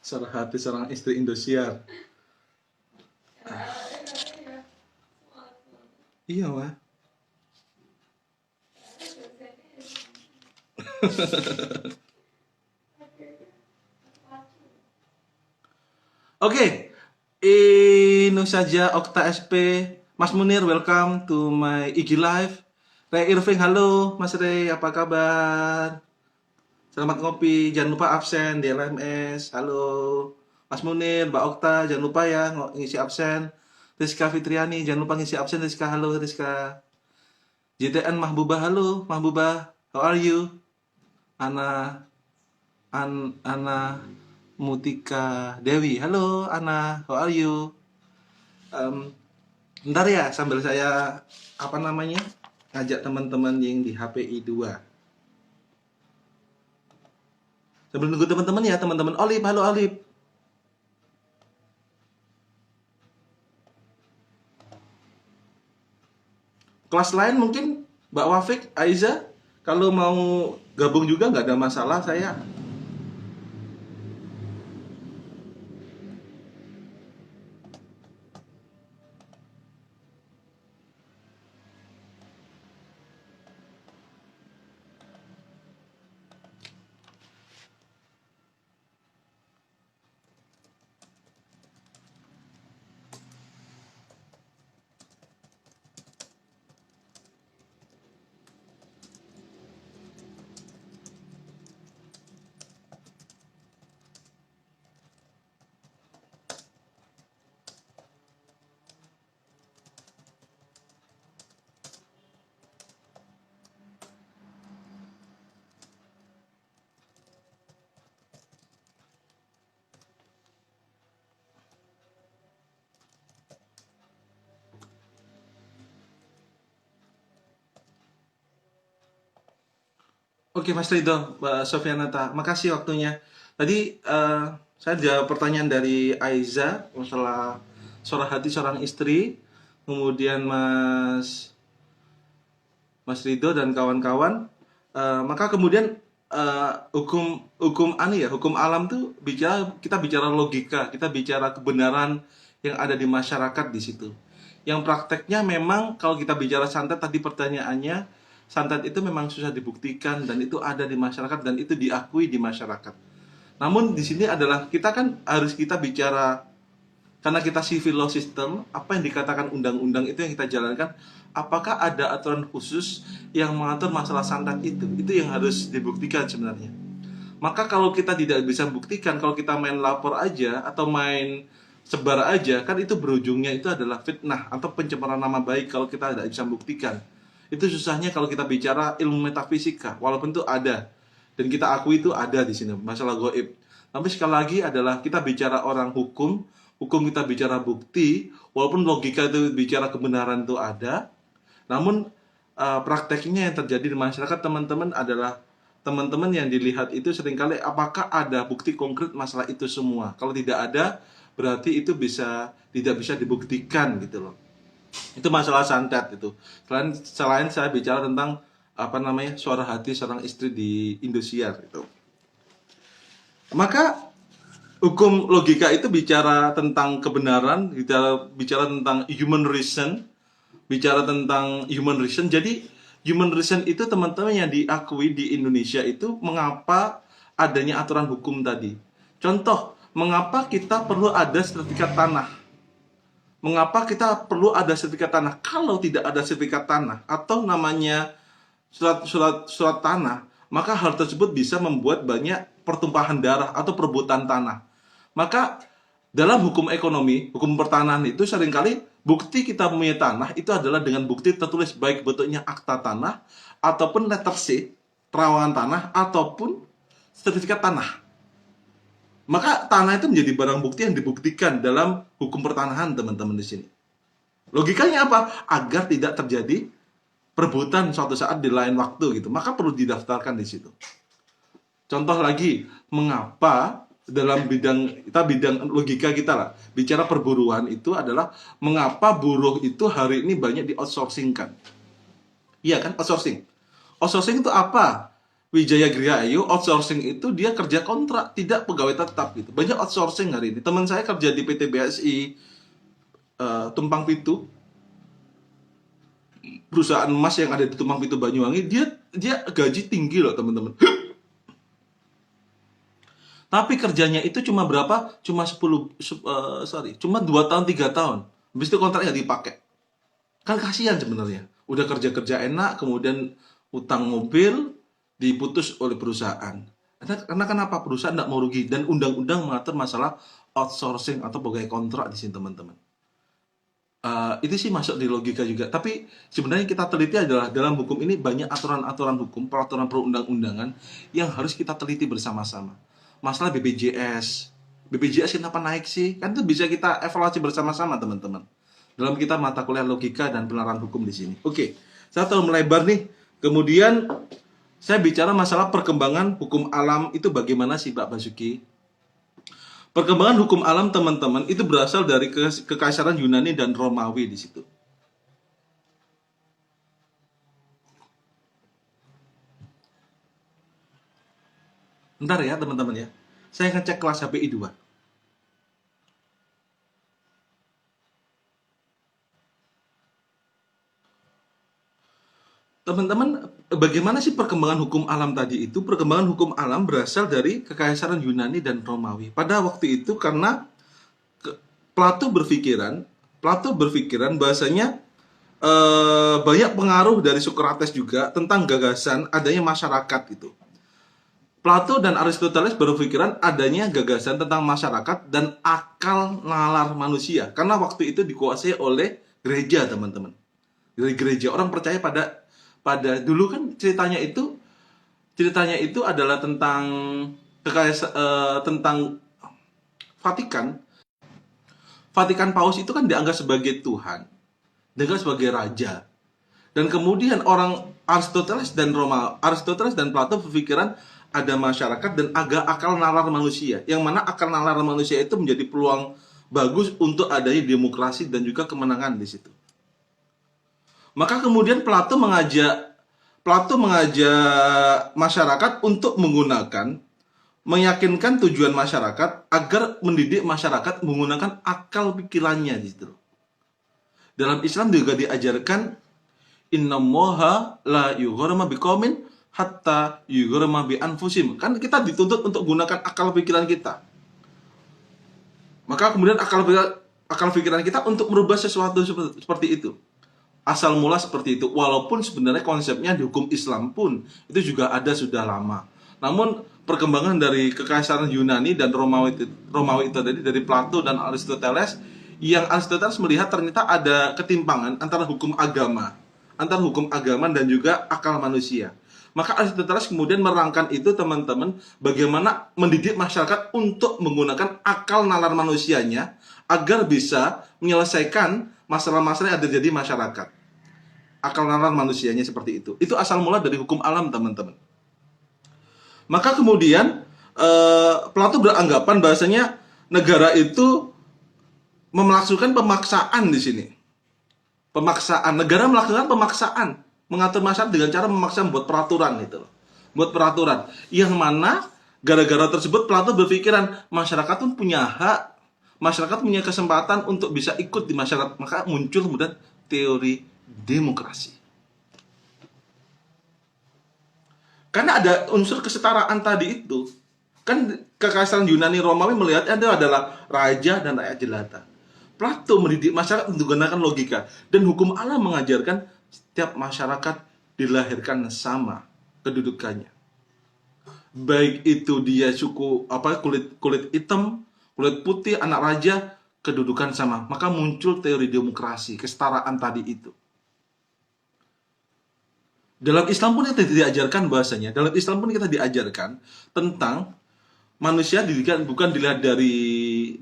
Suara hati seorang istri Indosiar. Iya, Wah. Oke, ini saja Okta SP. Mas Munir, welcome to my IG Live. Ray Irving, halo Mas Ray, apa kabar? Selamat ngopi, jangan lupa absen di LMS. Halo Mas Munir, Mbak Okta, jangan lupa ya ngisi absen. Rizka Fitriani, jangan lupa ngisi absen. Rizka, halo Rizka. JTN Mahbubah, halo Mahbubah, how are you? Ana Mutika Dewi, halo Ana, how are you? Bentar ya, sambil saya ngajak teman-teman yang di HPI 2. Sambil nunggu teman-teman ya, teman-teman. Olip, halo Olip. Kelas lain mungkin Mbak Wafik, Aiza, kalau mau gabung juga nggak ada masalah saya. Oke Mas Ridho, Mbak Sofianata, makasih waktunya. Tadi saya jawab pertanyaan dari Aiza masalah suara hati seorang istri, kemudian Mas Ridho dan kawan-kawan. Maka kemudian hukum alam tuh kita bicara logika, kita bicara kebenaran yang ada di masyarakat di situ. Yang prakteknya memang kalau kita bicara santet tadi pertanyaannya, santet itu memang susah dibuktikan dan itu ada di masyarakat dan itu diakui di masyarakat. Namun di sini adalah kita kan harus kita bicara karena kita civil law system, apa yang dikatakan undang-undang itu yang kita jalankan, apakah ada aturan khusus yang mengatur masalah santet itu yang harus dibuktikan sebenarnya. Maka kalau kita tidak bisa buktikan, kalau kita main lapor aja atau main sebar aja, kan itu berujungnya itu adalah fitnah atau pencemaran nama baik kalau kita tidak bisa buktikan. Itu susahnya kalau kita bicara ilmu metafisika, walaupun itu ada dan kita akui itu ada di sini masalah goib. Tapi sekali lagi adalah kita bicara orang hukum kita bicara bukti, walaupun logika itu bicara kebenaran itu ada, namun prakteknya yang terjadi di masyarakat teman-teman adalah teman-teman yang dilihat itu seringkali apakah ada bukti konkret masalah itu semua. Kalau tidak ada, berarti itu tidak bisa dibuktikan gitu loh. Itu masalah santet itu. Selain saya bicara tentang suara hati seorang istri di Indosiar itu. Maka hukum logika itu bicara tentang kebenaran, bicara tentang human reason, Jadi human reason itu teman-teman yang diakui di Indonesia itu mengapa adanya aturan hukum tadi. Contoh, mengapa kita perlu ada sertifikat tanah? Mengapa kita perlu ada sertifikat tanah? Kalau tidak ada sertifikat tanah atau namanya surat tanah, maka hal tersebut bisa membuat banyak pertumpahan darah atau perebutan tanah. Maka dalam hukum ekonomi, hukum pertanahan itu seringkali bukti kita punya tanah itu adalah dengan bukti tertulis baik bentuknya akta tanah ataupun letter C, terawangan tanah ataupun sertifikat tanah. Maka tanah itu menjadi barang bukti yang dibuktikan dalam hukum pertanahan teman-teman di sini. Logikanya apa? Agar tidak terjadi perebutan suatu saat di lain waktu gitu. Maka perlu didaftarkan di situ. Contoh lagi, mengapa dalam bidang logika kita lah, bicara perburuan itu adalah mengapa buruh itu hari ini banyak di outsourcingkan. Iya kan, outsourcing. Outsourcing itu apa? Wijaya Gria Ayu, outsourcing itu dia kerja kontrak, tidak pegawai tetap gitu. Banyak outsourcing hari ini. Teman saya kerja di PT BSI Tumpang Pitu, perusahaan emas yang ada di Tumpang Pitu Banyuwangi, dia gaji tinggi loh teman-teman. Tapi kerjanya itu cuma berapa? Cuma 2 tahun 3 tahun. Habis itu kontraknya dipakai. Kan kasihan sebenarnya. Udah kerja-kerja enak, kemudian utang mobil diputus oleh perusahaan. Karena kenapa? Perusahaan tidak mau rugi dan undang-undang mengatur masalah outsourcing atau pegawai kontrak di sini teman-teman. Itu sih masuk di logika juga. Tapi sebenarnya kita teliti adalah dalam hukum ini banyak aturan-aturan hukum, peraturan perundang-undangan yang harus kita teliti bersama-sama. Masalah BPJS kenapa naik sih? Kan itu bisa kita evaluasi bersama-sama teman-teman. Dalam kita mata kuliah logika dan penerapan hukum di sini. Oke, saya terlalu melebar nih. Kemudian saya bicara masalah perkembangan hukum alam itu bagaimana sih Pak Basuki? Perkembangan hukum alam teman-teman itu berasal dari kekaisaran Yunani dan Romawi di situ. Bentar ya teman-teman ya. Saya ngecek kelas HPI 2. Teman-teman, bagaimana sih perkembangan hukum alam tadi itu? Perkembangan hukum alam berasal dari kekaisaran Yunani dan Romawi. Pada waktu itu karena Plato berpikiran bahasanya banyak pengaruh dari Socrates juga tentang gagasan adanya masyarakat itu. Plato dan Aristoteles berpikiran adanya gagasan tentang masyarakat dan akal nalar manusia. Karena waktu itu dikuasai oleh gereja, teman-teman. Dari gereja, orang percaya pada dulu kan ceritanya itu adalah tentang tentang Vatikan. Vatikan Paus itu kan dianggap sebagai Tuhan, dianggap sebagai raja. Dan kemudian orang Aristoteles dan Plato berpikiran ada masyarakat dan akal nalar manusia. Yang mana akal nalar manusia itu menjadi peluang bagus untuk adanya demokrasi dan juga kemenangan di situ. Maka kemudian Plato mengajak masyarakat untuk meyakinkan tujuan masyarakat agar mendidik masyarakat menggunakan akal pikirannya gitu. Dalam Islam juga diajarkan innallaha la yughramma biqaumin hatta yughramma bi anfusihim. Kan kita dituntut untuk gunakan akal pikiran kita. Maka kemudian akal pikiran kita untuk merubah sesuatu seperti itu. Asal mula seperti itu, walaupun sebenarnya konsepnya di hukum Islam pun itu juga ada sudah lama. Namun perkembangan dari kekaisaran Yunani dan Romawi itu tadi dari Plato dan Aristoteles, yang Aristoteles melihat ternyata ada ketimpangan antara hukum agama dan juga akal manusia. Maka Aristoteles kemudian merangkan itu teman-teman, bagaimana mendidik masyarakat untuk menggunakan akal nalar manusianya agar bisa menyelesaikan masalah-masalah yang ada di masyarakat. Akal nalar manusianya seperti itu. Itu asal mula dari hukum alam, teman-teman. Maka kemudian Plato beranggapan bahasanya negara itu melakukan pemaksaan di sini. Negara melakukan pemaksaan, mengatur masyarakat dengan cara memaksa membuat peraturan itu. Buat peraturan yang mana gara-gara tersebut Plato berpikiran masyarakat pun punya hak, masyarakat punya kesempatan untuk bisa ikut di masyarakat. Maka muncul kemudian teori demokrasi. Karena ada unsur kesetaraan tadi itu. Kan kekaisaran Yunani Romawi melihatnya itu adalah raja dan rakyat jelata. Plato mendidik masyarakat untuk menggunakan logika, dan hukum alam mengajarkan setiap masyarakat dilahirkan sama kedudukannya. Baik itu dia suku kulit hitam, kulit putih, anak raja, kedudukan sama. Maka muncul teori demokrasi, kesetaraan tadi itu. Dalam Islam pun kita diajarkan bahasanya, diajarkan tentang manusia bukan dilihat dari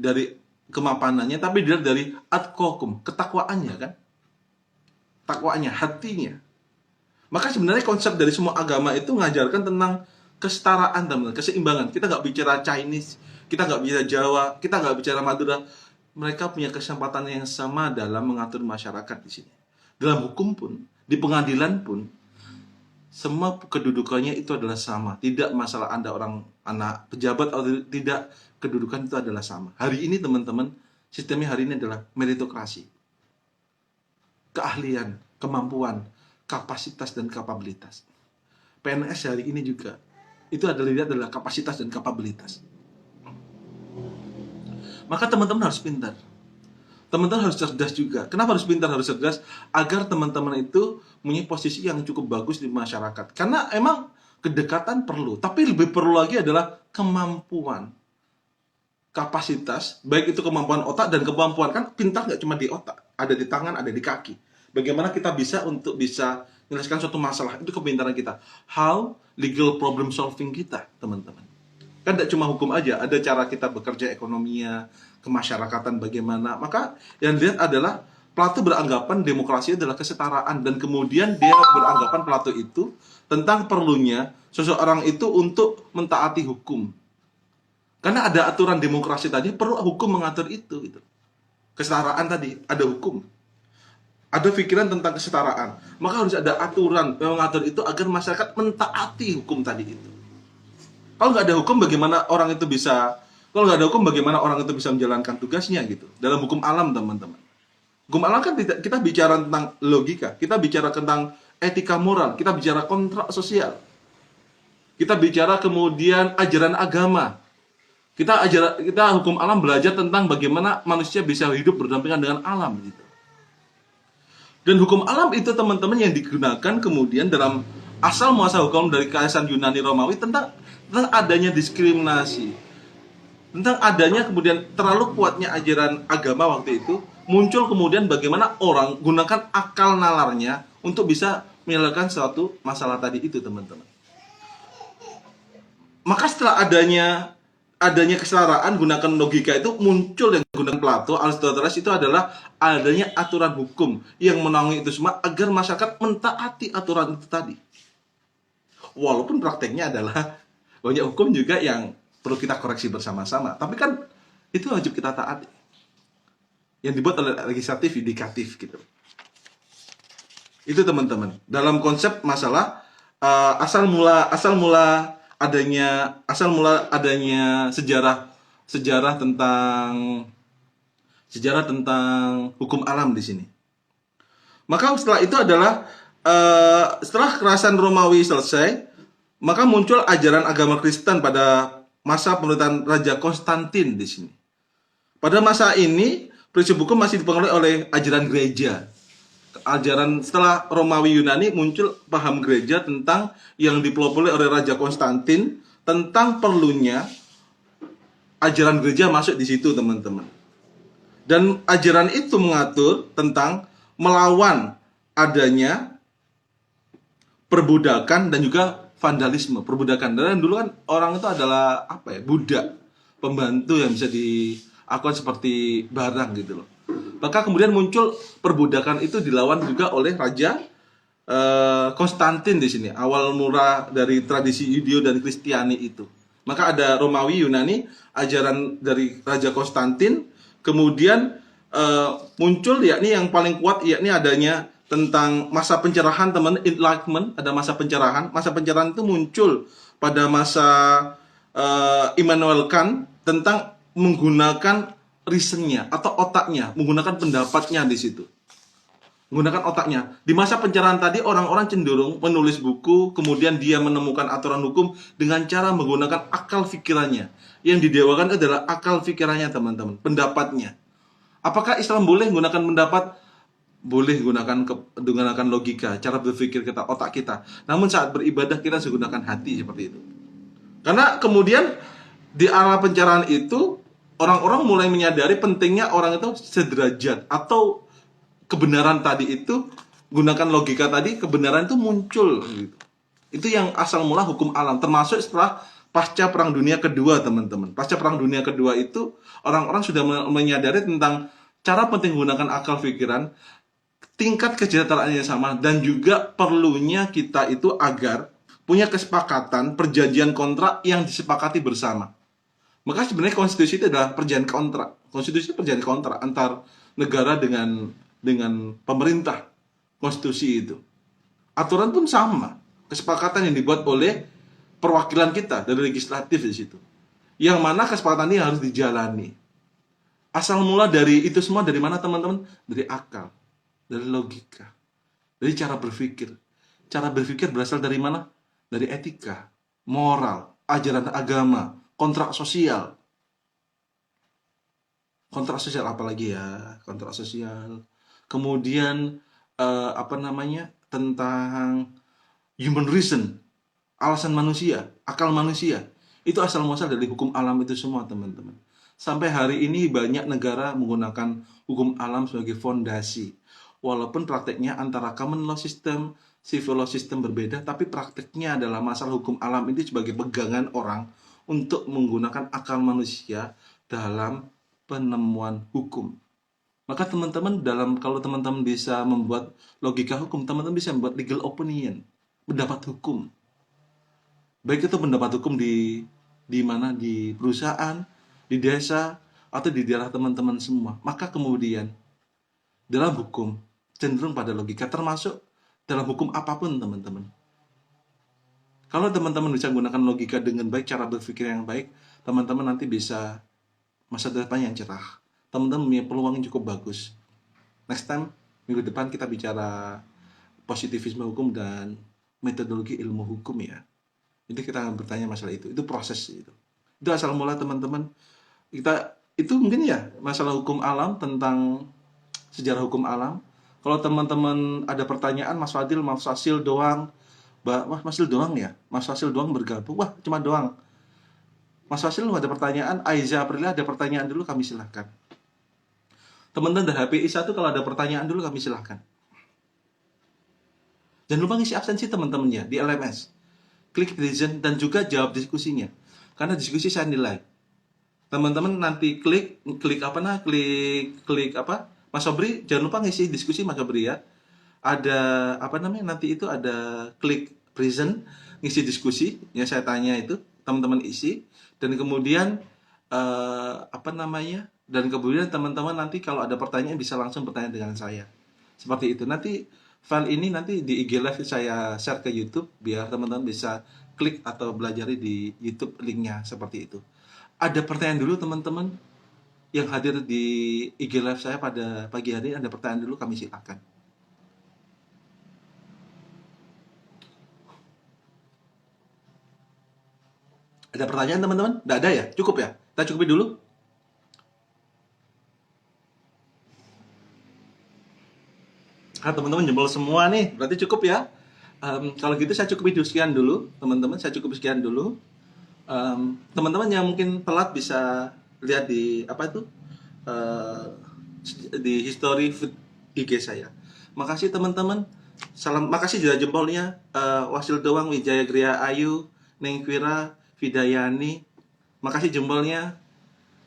kemapanannya, tapi dilihat dari atqakum, ketakwaannya kan. Takwaannya, hatinya. Maka sebenarnya konsep dari semua agama itu mengajarkan tentang kesetaraan, teman-teman, keseimbangan. Kita nggak bicara Chinese, kita nggak bicara Jawa, kita nggak bicara Madura. Mereka punya kesempatan yang sama dalam mengatur masyarakat di sini. Dalam hukum pun Di pengadilan pun semua kedudukannya itu adalah sama. Tidak masalah Anda orang anak pejabat atau tidak, kedudukan itu adalah sama. Hari ini teman-teman, sistemnya hari ini adalah meritokrasi. Keahlian, kemampuan, kapasitas dan kapabilitas. PNS hari ini juga itu adalah kapasitas dan kapabilitas. Maka teman-teman harus pintar. Teman-teman harus cerdas juga. Kenapa harus pintar, harus cerdas? Agar teman-teman itu punya posisi yang cukup bagus di masyarakat. Karena emang kedekatan perlu, tapi lebih perlu lagi adalah kemampuan, kapasitas, baik itu kemampuan otak dan kemampuan. Kan pintar nggak cuma di otak, ada di tangan, ada di kaki. Bagaimana kita bisa menyelesaikan suatu masalah, itu kepintaran kita. How legal problem solving kita, teman-teman. Kan tidak cuma hukum aja, ada cara kita bekerja ekonominya, kemasyarakatan bagaimana. Maka yang dilihat adalah Plato beranggapan demokrasi adalah kesetaraan, dan kemudian dia beranggapan Plato itu tentang perlunya seseorang itu untuk mentaati hukum. Karena ada aturan demokrasi tadi, perlu hukum mengatur itu gitu. Kesetaraan tadi, ada hukum. Ada pikiran tentang kesetaraan. Maka harus ada aturan yang mengatur itu agar masyarakat mentaati hukum tadi itu. Kalau nggak ada hukum, bagaimana orang itu bisa menjalankan tugasnya gitu. Dalam hukum alam, teman-teman. Hukum alam kan kita bicara tentang logika, kita bicara tentang etika moral, kita bicara kontrak sosial. Kita bicara kemudian ajaran agama. Kita hukum alam belajar tentang bagaimana manusia bisa hidup berdampingan dengan alam gitu. Dan hukum alam itu, teman-teman, yang digunakan kemudian dalam asal muasal hukum dari Kekaisaran Yunani Romawi tentang adanya diskriminasi, tentang adanya kemudian terlalu kuatnya ajaran agama waktu itu, muncul kemudian bagaimana orang gunakan akal nalarnya untuk bisa menyelesaikan suatu masalah tadi itu, teman-teman. Maka setelah adanya kesetaraan, gunakan logika itu muncul yang gunakan Plato, Aristoteles, itu adalah adanya aturan hukum yang menaungi itu semua agar masyarakat mentaati aturan itu tadi. Walaupun prakteknya adalah banyak hukum juga yang perlu kita koreksi bersama-sama, tapi kan itu wajib kita taati. Yang dibuat oleh legislatif, yudikatif gitu. Itu, teman-teman. Dalam konsep masalah asal mula adanya sejarah tentang hukum alam di sini. Maka setelah itu adalah setelah kekerasan Romawi selesai, maka muncul ajaran agama Kristen pada masa pemerintahan Raja Konstantin di sini. Pada masa ini prinsip hukum masih dipengaruhi oleh ajaran gereja. Setelah Romawi Yunani muncul paham gereja tentang yang dipelopori oleh Raja Konstantin tentang perlunya ajaran gereja masuk di situ, teman-teman. Dan ajaran itu mengatur tentang melawan adanya perbudakan dan juga vandalisme. Perbudakan, dan dulu kan orang itu adalah budak, pembantu yang bisa diakukan seperti barang gitu loh. Maka kemudian muncul perbudakan itu dilawan juga oleh Raja Konstantin di sini. Awal mula dari tradisi Yudeo dan Kristiani itu. Maka ada Romawi, Yunani, ajaran dari Raja Konstantin. Kemudian muncul yakni yang paling kuat, yakni adanya tentang masa pencerahan, teman, Enlightenment. Ada masa pencerahan. Masa pencerahan itu muncul pada masa Immanuel Kant tentang menggunakan reasonnya atau otaknya, menggunakan pendapatnya di situ. Menggunakan otaknya. Di masa pencerahan tadi orang-orang cenderung menulis buku, kemudian dia menemukan aturan hukum dengan cara menggunakan akal pikirannya. Yang didewakan adalah akal pikirannya, teman-teman, pendapatnya. Apakah Islam boleh menggunakan pendapat? Boleh gunakan logika, cara berpikir kita, otak kita. Namun saat beribadah kita harus gunakan hati seperti itu. Karena kemudian di arah pencerahan itu orang-orang mulai menyadari pentingnya orang itu sederajat, atau kebenaran tadi itu, gunakan logika tadi, kebenaran itu muncul gitu. Itu yang asal mula hukum alam, termasuk setelah pasca Perang Dunia Kedua, teman-teman. Pasca Perang Dunia Kedua itu orang-orang sudah menyadari tentang cara penting menggunakan akal pikiran, tingkat kesejahteraannya sama, dan juga perlunya kita itu agar punya kesepakatan, perjanjian kontrak yang disepakati bersama. Maka sebenarnya konstitusi itu adalah perjanjian kontrak. Konstitusi itu perjanjian kontrak antar negara dengan pemerintah. Konstitusi itu. Aturan pun sama, kesepakatan yang dibuat oleh perwakilan kita dari legislatif di situ. Yang mana kesepakatan ini harus dijalani. Asal mula dari itu semua dari mana teman-teman? Dari akal, dari logika, dari cara berpikir. Cara berpikir berasal dari mana? Dari etika, moral, ajaran agama, kontrak sosial. Kontrak sosial apalagi ya? Kontrak sosial. Kemudian apa namanya? Tentang human reason, alasan manusia, akal manusia. Itu asal muasal dari hukum alam itu semua, teman-teman. Sampai hari ini banyak negara menggunakan hukum alam sebagai fondasi. Walaupun prakteknya antara common law system, civil law system berbeda, tapi prakteknya adalah masalah hukum alam ini sebagai pegangan orang untuk menggunakan akal manusia dalam penemuan hukum. Maka teman-teman kalau teman-teman bisa membuat logika hukum, teman-teman bisa membuat legal opinion, pendapat hukum. Baik itu pendapat hukum di mana, di perusahaan, di desa, atau di daerah teman-teman semua. Maka kemudian dalam hukum cenderung pada logika, termasuk dalam hukum apapun, teman-teman. Kalau teman-teman bisa menggunakan logika dengan baik, cara berpikir yang baik, teman-teman nanti bisa masa depan yang cerah. Teman-teman punya peluang yang cukup bagus. Next time, minggu depan kita bicara positivisme hukum dan metodologi ilmu hukum ya. Jadi kita akan bertanya masalah itu proses itu. Itu asal mula teman-teman. Itu mungkin ya masalah hukum alam, tentang sejarah hukum alam. Kalau teman-teman ada pertanyaan, Mas Fasil doang. Mas Fasil doang ya? Mas Fasil doang bergabung. Wah, cuma doang. Mas Fasil ada pertanyaan, Aiza Aprilia ada pertanyaan dulu, kami silahkan. Teman-teman dari HPI 1 kalau ada pertanyaan dulu, kami silahkan. Jangan lupa ngisi absensi teman-teman ya di LMS. Klik present dan juga jawab diskusinya. Karena diskusi saya nilai. Teman-teman nanti klik apa? Mas Sobri, jangan lupa ngisi diskusi Mas Sobri ya. Ada nanti itu ada klik present, ngisi diskusi yang saya tanya itu, teman-teman isi, dan kemudian dan kemudian teman-teman nanti kalau ada pertanyaan bisa langsung bertanya dengan saya. Seperti itu. Nanti file ini nanti di IG Live saya share ke YouTube biar teman-teman bisa klik atau belajari di YouTube linknya seperti itu. Ada pertanyaan dulu teman-teman yang hadir di IG Live saya pada pagi hari, ada pertanyaan dulu, kami silakan. Ada pertanyaan teman-teman? Tidak ada ya? Cukup ya? Kita cukupi dulu. Teman-teman jempol semua nih, berarti cukup ya. Kalau gitu saya cukupi sekian dulu, teman-teman. Saya cukup sekian dulu. Teman-teman yang mungkin telat bisa lihat di di history IG saya. Makasih teman-teman. Makasih juga jempolnya. Wasil Doang, Wijaya Gria Ayu, Nengkwira, Vidayani. Makasih jempolnya.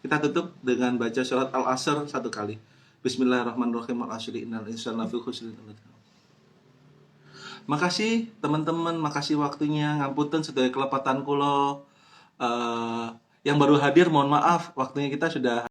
Kita tutup dengan baca surat Al-Asr 1 kali. Bismillahirrahmanirrahim. Al-asri innal insana lafi khusr. Makasih teman-teman, makasih waktunya. Ngapunten sedaya kelepatan kula. Yang baru hadir mohon maaf, waktunya kita sudah